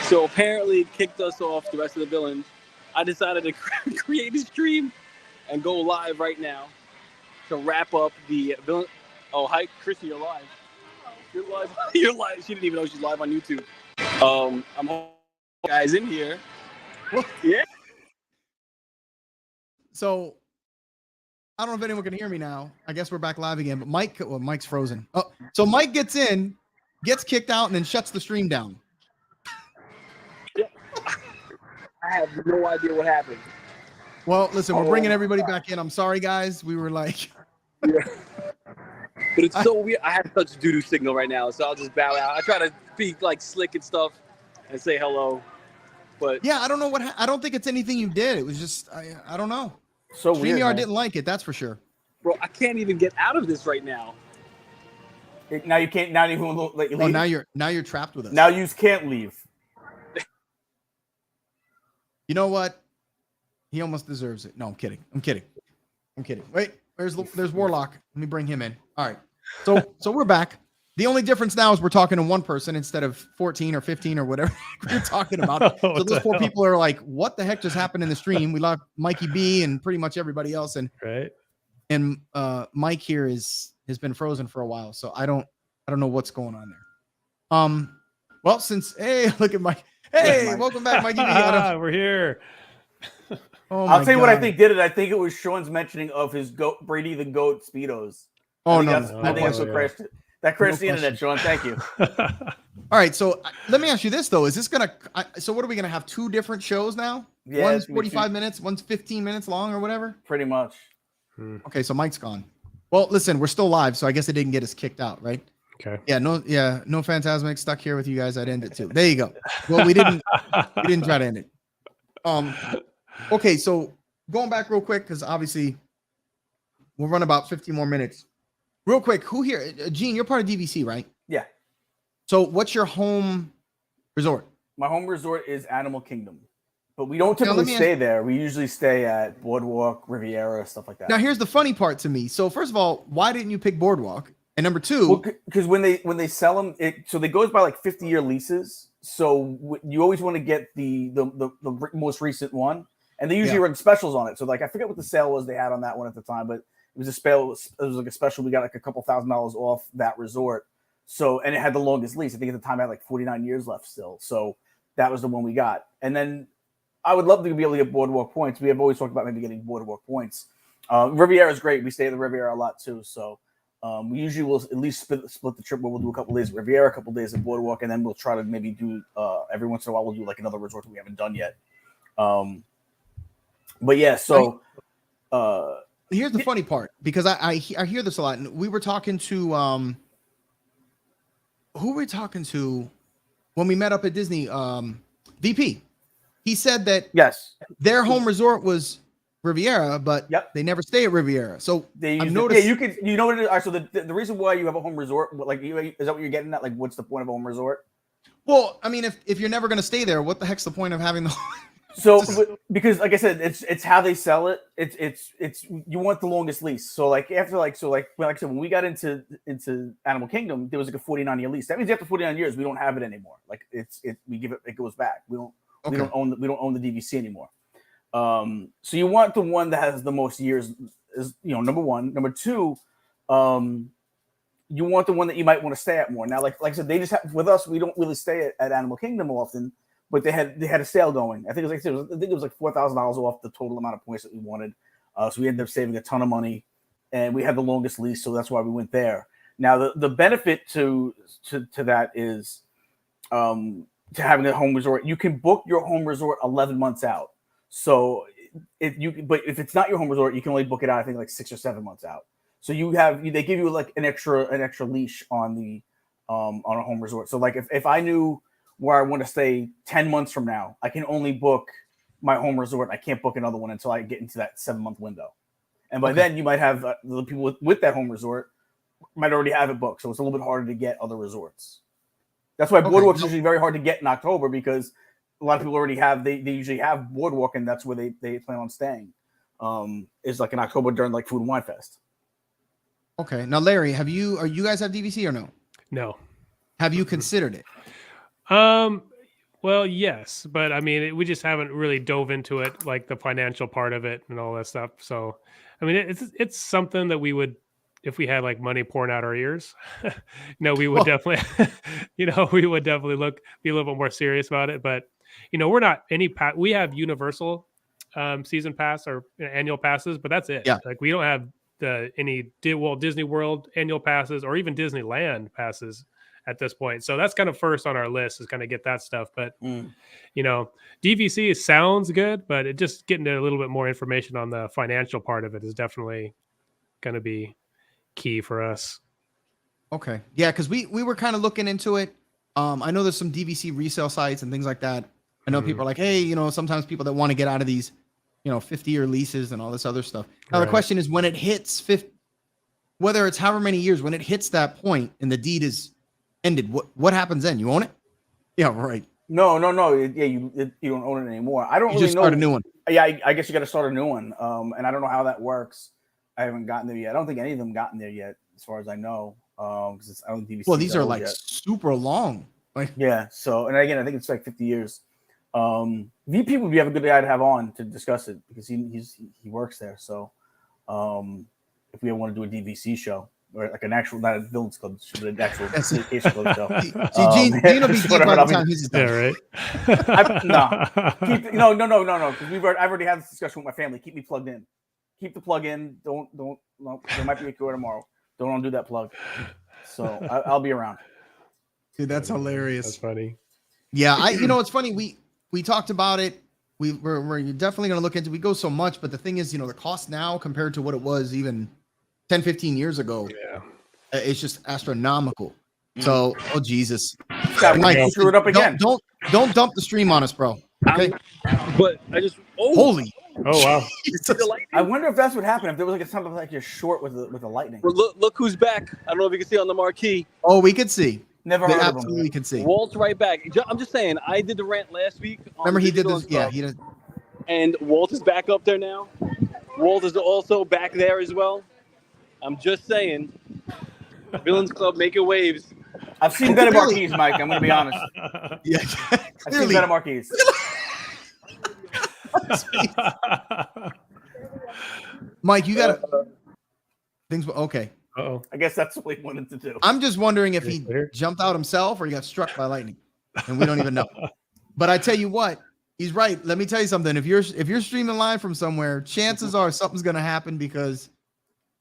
So apparently it kicked us off the rest of the villain. I decided to create a stream and go live right now to wrap up the villain. Oh, hi, Chrissy, you're live. You're live. You're live. She didn't even know she's live on YouTube. I'm hoping guys in here. Yeah. So I don't know if anyone can hear me now. I guess we're back live again, but Mike's frozen. Oh, so Mike gets in, gets kicked out, and then shuts the stream down. Yeah. I have no idea what happened. Well, listen, we're bringing everybody back in. I'm sorry, guys. We were like, yeah. But it's so weird. I have such a doo-doo signal right now, so I'll just bow out. I try to be like slick and stuff and say hello, but yeah, I don't know what. I don't think it's anything you did. It was just I don't know. So weird. StreamYard didn't like it. That's for sure. Bro, I can't even get out of this right now. Now you can't. Now you won't let you leave. Oh, now you're trapped with us. Now you can't leave. You know what? He almost deserves it. No, I'm kidding. Wait, there's Warlock. Let me bring him in. All right. So we're back. The only difference now is we're talking to one person instead of 14 or 15 or whatever we're talking about. So those poor people are like, what the heck just happened in the stream? We lost Mikey B and pretty much everybody else. And Mike here has been frozen for a while. So I don't know what's going on there. Well, hey, look at Mike. Hey, Mike. Welcome back, Mikey B. We're here. Oh, I'll tell you what I think did it. I think it was Sean's mentioning of his Brady the Goat Speedos. Oh, I think that's what crashed it. That crashed the internet, Sean. Thank you. All right, so let me ask you this though: is this gonna? So what are we gonna have? Two different shows now? Yeah, one's 45 minutes, one's 15 minutes long, or whatever. Pretty much. Okay, so Mike's gone. Well, listen, we're still live, so I guess it didn't get us kicked out, right? Okay. Yeah, no Phantasmic stuck here with you guys. I'd end it too. There you go. Well, we didn't try to end it. Okay, so going back real quick because obviously we'll run about 15 more minutes. Real quick, who here? Gene, you're part of DVC, right? Yeah. So what's your home resort? My home resort is Animal Kingdom, but we don't typically stay there. We usually stay at Boardwalk, Riviera, stuff like that. Now, here's the funny part to me. So first of all, why didn't you pick Boardwalk? And number two, because when they sell them, so they goes by like 50-year leases. So you always want to get the most recent one, and they usually run specials on it. So like I forget what the sale was they had on that one at the time, but it was a spell. It was like a special. We got like a couple $1,000s off that resort. So, and it had the longest lease. I think at the time I had like 49 years left still. So that was the one we got. And then I would love to be able to get Boardwalk points. We have always talked about maybe getting Boardwalk points. Riviera is great. We stay at the Riviera a lot too. So we usually will at least split the trip where we'll do a couple days at Riviera, a couple days at Boardwalk, and then we'll try to maybe do every once in a while we'll do like another resort that we haven't done yet. But yeah, so here's the funny part because I hear this a lot, and we were talking to who were we talking to when we met up at Disney? VP. He said that their home resort was Riviera, but they never stay at Riviera. So I've noticed. Yeah, you know what it is. All right, so the reason why you have a home resort, like is that what you're getting at? Like, what's the point of a home resort? Well, I mean, if you're never going to stay there, what the heck's the point of having the? So because like I said, it's how they sell it. It's you want the longest lease. So like after like I said, when we got into Animal Kingdom, there was like a 49-year lease. That means after 49 years, we don't have it anymore. Like we give it goes back. We don't own the DVC anymore. So you want the one that has the most years, is number one. Number two, you want the one that you might want to stay at more. Now, like I said, they just have, with us, we don't really stay at Animal Kingdom often, but they had a sale going. I think it was like $4,000 off the total amount of points that we wanted. So we ended up saving a ton of money, and we had the longest lease, so that's why we went there. Now, the benefit to that is to having a home resort. You can book your home resort 11 months out. So if it's not your home resort, you can only book it out, I think, like 6 or 7 months out. So they give you like an extra leash on a home resort. So like if I knew where I want to stay 10 months from now, I can only book my home resort. I can't book another one until I get into that 7-month window. And by then you might have the people with that home resort might already have it booked. So it's a little bit harder to get other resorts. That's why Boardwalk's usually very hard to get in October, because a lot of people already have, they usually have Boardwalk, and that's where they plan on staying. Is like in October during like Food and Wine Fest. Okay. Now, Larry, you guys have DVC or no? No. Have you considered it? Well, yes, but I mean, we just haven't really dove into it, like the financial part of it and all that stuff. So, I mean, it's something that we would, if we had like money pouring out our ears, we would definitely, we would definitely be a little bit more serious about it. But we're not we have universal season pass or annual passes, but that's it. Yeah. Like we don't have any Walt Disney World annual passes or even Disneyland passes at this point. So that's kind of first on our list is kind of get that stuff. But, DVC sounds good, but it just getting a little bit more information on the financial part of it is definitely going to be key for us. Okay. Yeah. Cause we were kind of looking into it. I know there's some DVC resale sites and things like that. I know people are like, hey, sometimes people that want to get out of these, 50-year leases and all this other stuff. Now the question is when it hits 50, whether it's however many years, when it hits that point and the deed is ended, what happens then? You own it? Yeah, right. No. Yeah, you don't own it anymore. I don't You really just know. start a new one. Yeah, I guess you got to start a new one. And I don't know how that works. I haven't gotten there yet. I don't think any of them gotten there yet, as far as I know. Because I don't think DVC. Well, these are like super long. Like, yeah. So, and again, I think it's like 50 years. VP would be a good guy to have on to discuss it because he works there. So, if we want to do a DVC show. Or like an actual, not a Villains Club, but an actual Vacation Club show. See, Gene will be deep by the time he's done. Yeah, right. No. Because I've already had this discussion with my family. Keep me plugged in. Keep the plug in. Don't. No, there might be a cure tomorrow. Don't undo that plug. So I'll be around. Dude, that's hilarious. That's funny. Yeah, it's funny. We talked about it. We're definitely going to look into. We go so much, but the thing is, the cost now compared to what it was even 10, 15 years ago, it's just astronomical. So, oh Jesus, Mike, screw it up again. Don't dump the stream on us, bro. Okay, but I just holy. Oh wow! I wonder if that's what happened. If there was like something like you're short with the lightning. Well, look who's back. I don't know if you can see on the marquee. Oh, we could see. Never heard of him. Absolutely can see. Walt's right back. I'm just saying. I did the rant last week. Remember he did this? Yeah, he did. And Walt is back up there now. Walt is also back there as well. I'm just saying, Villains Club making waves. I've seen better marquees, Mike. I'm going to be honest. Yeah, I've seen better marquees. Mike, you got things. Okay. Uh-oh. I guess that's what he wanted to do. I'm just wondering if he jumped out himself or he got struck by lightning, and we don't even know. But I tell you what, he's right. Let me tell you something. If you're streaming live from somewhere, chances are something's going to happen because.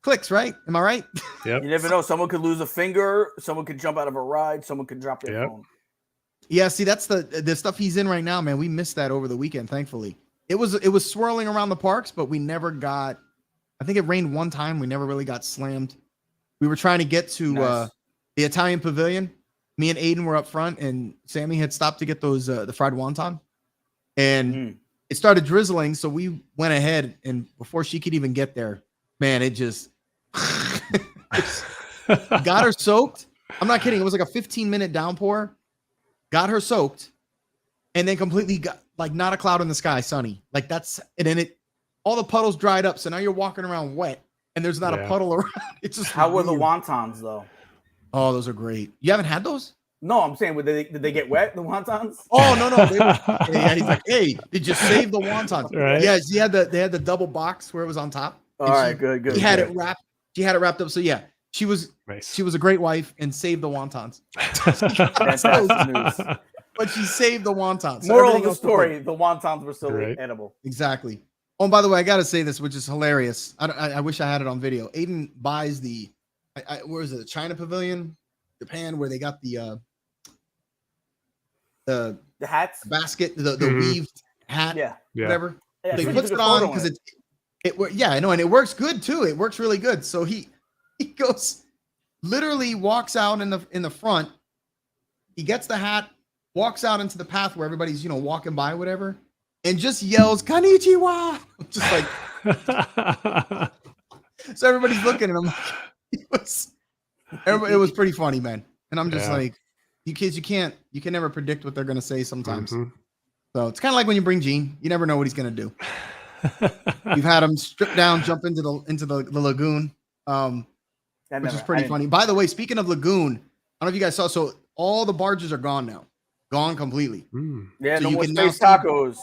Clicks, right? Am I right? Yep. You never know. Someone could lose a finger. Someone could jump out of a ride. Someone could drop their phone. Yeah, see, that's the stuff he's in right now, man. We missed that over the weekend, thankfully. It was swirling around the parks, but we never got. I think it rained one time. We never really got slammed. We were trying to get to the Italian Pavilion. Me and Aiden were up front, and Sammy had stopped to get those the fried wonton, and it started drizzling. So we went ahead, and before she could even get there, man, it just got her soaked. I'm not kidding. It was like a 15-minute downpour. Got her soaked, and then completely got like not a cloud in the sky, sunny. Like that's and then all the puddles dried up. So now you're walking around wet, and there's not a puddle around. It's just how were the wontons though? Oh, those are great. You haven't had those? No, I'm saying, did they get wet? The wontons? Oh no. He's like, hey, did you save the wontons? Right. Yeah, they had the double box where it was on top. All right, good. She had it wrapped. She had it wrapped up. So yeah, she was nice. She was a great wife and saved the wontons. Fantastic news. But she saved the wontons. So moral of the story: the wontons were still edible. Exactly. Oh, and by the way, I got to say this, which is hilarious. I wish I had it on video. Aiden buys where is it? The China Pavilion, Japan, where they got the hats, basket, the weaved hat, whatever. Yeah, he puts it on because I know, and it works good too. It works really good. So he goes, literally walks out in the front. He gets the hat, walks out into the path where everybody's walking by, whatever, and just yells "Konnichiwa!" Just like so everybody's looking at him. It was pretty funny, man. And I'm just like, you kids, you can never predict what they're gonna say sometimes. Mm-hmm. So it's kind of like when you bring Gene, you never know what he's gonna do. You've had him strip down, jump into the lagoon, which is pretty funny. By the way, speaking of lagoon, I don't know if you guys saw. So all the barges are gone now. gone completely. Yeah, So no you more can now space see- tacos.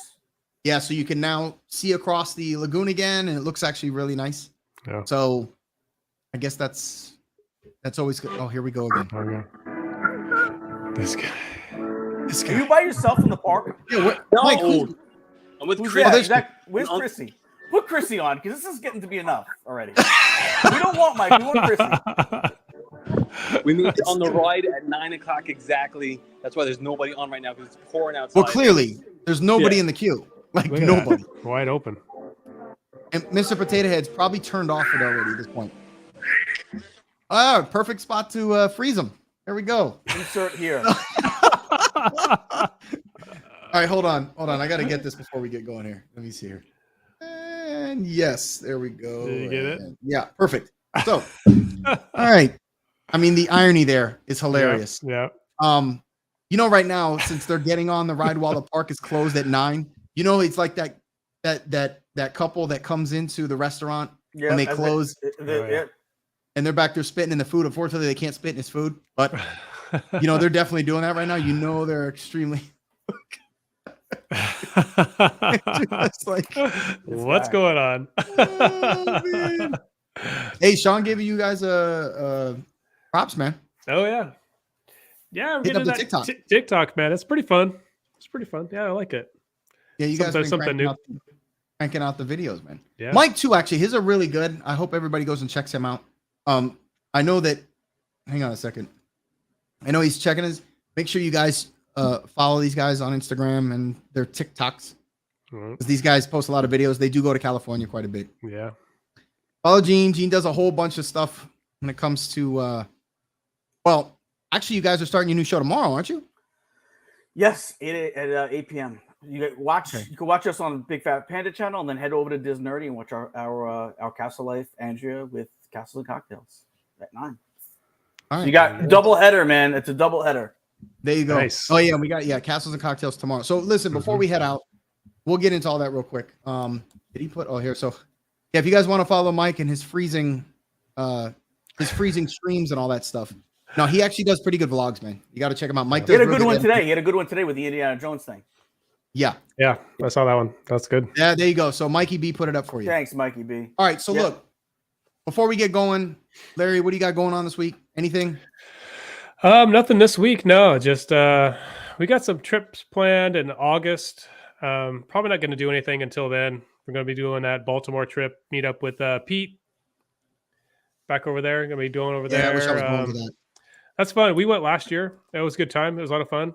Yeah, so you can now see across the lagoon again, and it looks actually really nice. Yeah. So I guess that's always good. Oh, here we go again. Oh, yeah. This guy. This Are you by yourself in the park? Yeah, No, Mike, who- I'm with Who's Chris. that? there's- Zach, where's No. Chrissy? Put Chrissy on because this is getting to be enough already. We don't want Mike. We want Chrissy. We meet on the ride at 9 o'clock exactly. That's why there's nobody on right now because it's pouring outside. well, clearly there's nobody Yeah. in the queue. Like Look at nobody. that. Wide open. And Mr. Potato Head's probably turned off it already at this point. Ah, perfect spot to freeze them. There we go. Insert here. All right, hold on. I got to get this before we get going here. Let me see here. And yes, there we go. Did you get it? And yeah, perfect. So, all right. I mean, the irony there is hilarious. Yeah. You know, right now, since they're getting on the ride while the park is closed at 9, you know, it's like that couple that comes into the restaurant Yeah, when they as close yeah. and they're back there spitting in the food. Unfortunately, they can't spit in his food, but you know, they're definitely doing that right now. You know, they're extremely just like, What's going on? oh, man. Hey, Sean gave you guys a props, man. Oh yeah, yeah. I'm Hit getting up the that TikTok. TikTok, man. It's pretty fun. It's pretty fun. Yeah, I like it. Yeah, you guys been Something cranking out the videos, man. Yeah. Mike too, actually, his are really good. I hope everybody goes and checks him out. I know that. Hang on a second. I know he's checking his. Make sure you guys follow these guys on Instagram and their TikToks. Mhm. 'Cause these guys post a lot of videos. They do go to California quite a bit. Yeah. Follow Gene. Gene does a whole bunch of stuff when it comes to. Well, actually, you guys are starting your new show tomorrow, aren't you? Yes, 8 p.m. You can watch. Okay. You can watch us on Big Fat Panda channel, and then head over to Disney Nerdy and watch our Castle Life Andrea with Castles and Cocktails at 9. All right. So you got double header, man. It's a double header. There you go. Nice. Oh yeah, we got Castles and Cocktails tomorrow. So listen, before we head out, we'll get into all that real quick. Did he put here? So yeah, if you guys want to follow Mike and his freezing streams and all that stuff. No, he actually does pretty good vlogs, man. You got to check him out. Mike He does had a really good one good. today. He had a good one today with the Indiana Jones thing. Yeah. Yeah. I saw that one. That's good. Yeah, there you go. So Mikey B put it up for you. Thanks, Mikey B. All right. So Yeah. look, before we get going, Larry, what do you got going on this week? Anything? Nothing this week. No, just we got some trips planned in August. Probably not going to do anything until then. We're going to be doing that Baltimore trip, meet up with Pete back over there. Going to be doing over Yeah, there. I wish I was going to that. That's fun. We went last year. It was a good time. It was a lot of fun.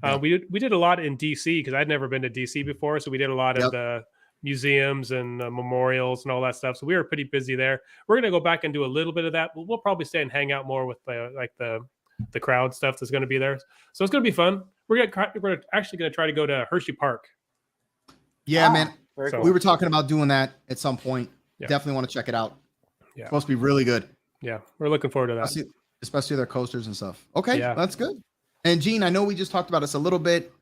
Yeah. We did a lot in DC because I'd never been to DC before, so we did a lot Yep. of the museums and memorials and all that stuff. So we were pretty busy there. We're gonna go back and do a little bit of that, but we'll probably stay and hang out more with the crowd stuff that's going to be there. So it's going to be fun. We're actually going to try to go to Hershey Park. Yeah, Ah, man. Very So- cool. We were talking about doing that at some point. Yeah. Definitely want to check it out. Yeah. It's supposed to be really good. Yeah, we're looking forward to that. Especially their coasters and stuff. Okay, Yeah. that's good. And Gene, I know we just talked about this a little bit.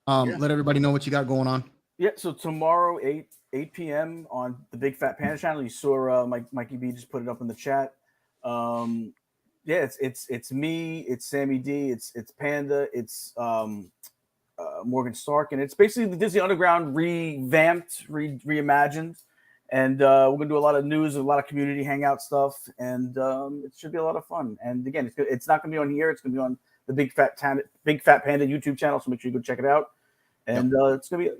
Yeah. Let everybody know what you got going on. Yeah, so tomorrow, 8 p.m. on the Big Fat Panda channel. You saw Mikey B just put it up in the chat. Yeah, it's me, it's Sammy D, it's Panda, it's Morgan Stark, and it's basically the Disney Underground revamped, reimagined. And we're gonna do a lot of news, a lot of community hangout stuff, and it should be a lot of fun. And again, it's not gonna be on here; it's gonna be on the Big Fat Panda YouTube channel. So make sure you go check it out. And it's gonna be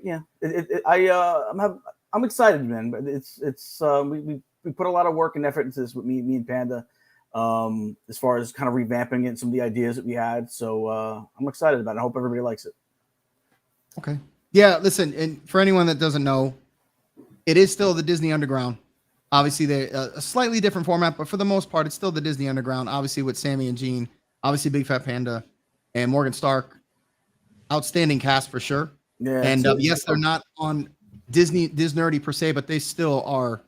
I'm excited, man. But we put a lot of work and effort into this with me and Panda, as far as kind of revamping it and some of the ideas that we had. So I'm excited about it. I hope everybody likes it. Okay. Yeah, listen, and for anyone that doesn't know, it is still the Disney Underground. Obviously, they're a slightly different format, but for the most part, it's still the Disney Underground. Obviously, with Sammy and Gene, obviously Big Fat Panda, and Morgan Stark. Outstanding cast for sure. Yeah. And yes, they're not on Disney Nerdy per se, but they still are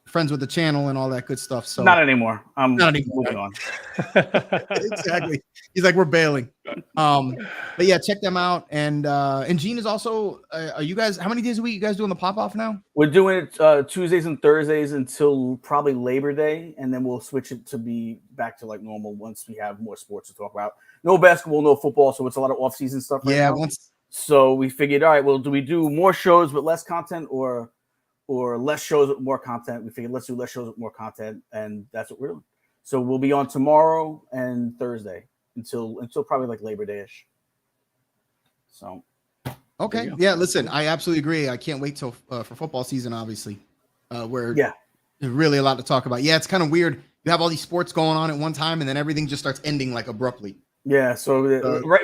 friends with the channel and all that good stuff. So Not anymore. I'm Not anymore. moving on. exactly. He's like, we're bailing. But yeah, check them out. And Gene is also. Are you guys? How many days a week you guys doing the pop off now? We're doing it Tuesdays and Thursdays until probably Labor Day, and then we'll switch it to be back to like normal once we have more sports to talk about. No basketball, no football, so it's a lot of off-season stuff. Right now. So we figured, all right, well, do we do more shows with less content or less shows with more content? We figured let's do less shows with more content, and that's what we're doing. So we'll be on tomorrow and Thursday until probably like Labor Day-ish. So okay, yeah. Listen, I absolutely agree. I can't wait till for football season, obviously. Where there's really a lot to talk about. Yeah, it's kind of weird. You have all these sports going on at one time, and then everything just starts ending like abruptly. Yeah, so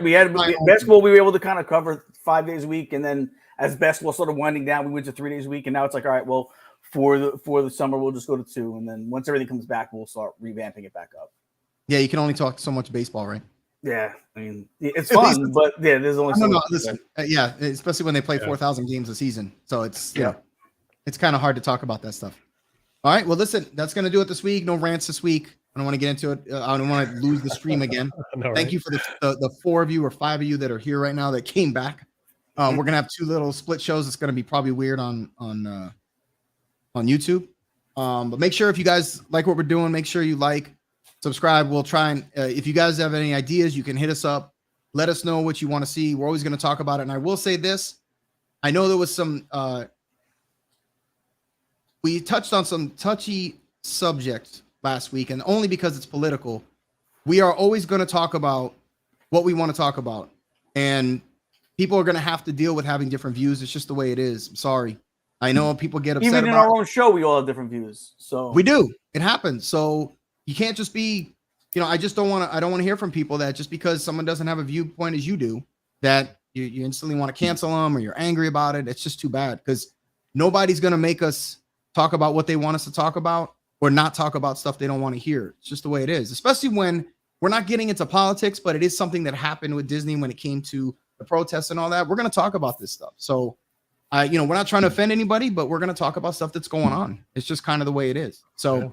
we had basketball. We were able to kind of cover 5 days a week, and then as basketball started winding down, we went to 3 days a week, and now it's like, all right, well, for the summer, we'll just go to 2, and then once everything comes back, we'll start revamping it back up. Yeah, you can only talk so much baseball, right? Yeah, I mean it's fun, but yeah, there's only so much. Listen, yeah, especially when they play 4,000 games a season, so it's it's kind of hard to talk about that stuff. All right, well, listen, that's gonna do it this week. No rants this week. I don't want to get into it. I don't want to lose the stream again. Thank you for the 4 of you or 5 of you that are here right now that came back. We're gonna have 2 little split shows. It's gonna be probably weird on YouTube. But make sure if you guys like what we're doing, make sure you subscribe. We'll try and if you guys have any ideas, you can hit us up. Let us know what you want to see. We're always going to talk about it. And I will say this: I know there was some. We touched on some touchy subjects last week, and only because it's political. We are always going to talk about what we want to talk about, and people are going to have to deal with having different views. It's just the way it is. I'm sorry. I know people get upset. Even in our own show, we all have different views. So we do. It happens. So you can't just be, I just don't want to. I don't want to hear from people that just because someone doesn't have a viewpoint as you do, that you instantly want to cancel them or you're angry about it. It's just too bad because nobody's going to make us talk about what they want us to talk about or not talk about stuff they don't want to hear. It's just the way it is, especially when we're not getting into politics, but it is something that happened with Disney when it came to the protests and all that. We're going to talk about this stuff. So, we're not trying to offend anybody, but we're going to talk about stuff that's going on. It's just kind of the way it is. So,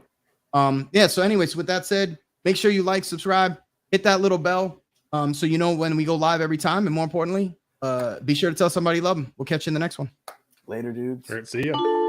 So anyways, with that said, make sure you subscribe, hit that little bell. So you know when we go live every time. And more importantly, be sure to tell somebody you love them. We'll catch you in the next one. Later, dudes. All right, see ya.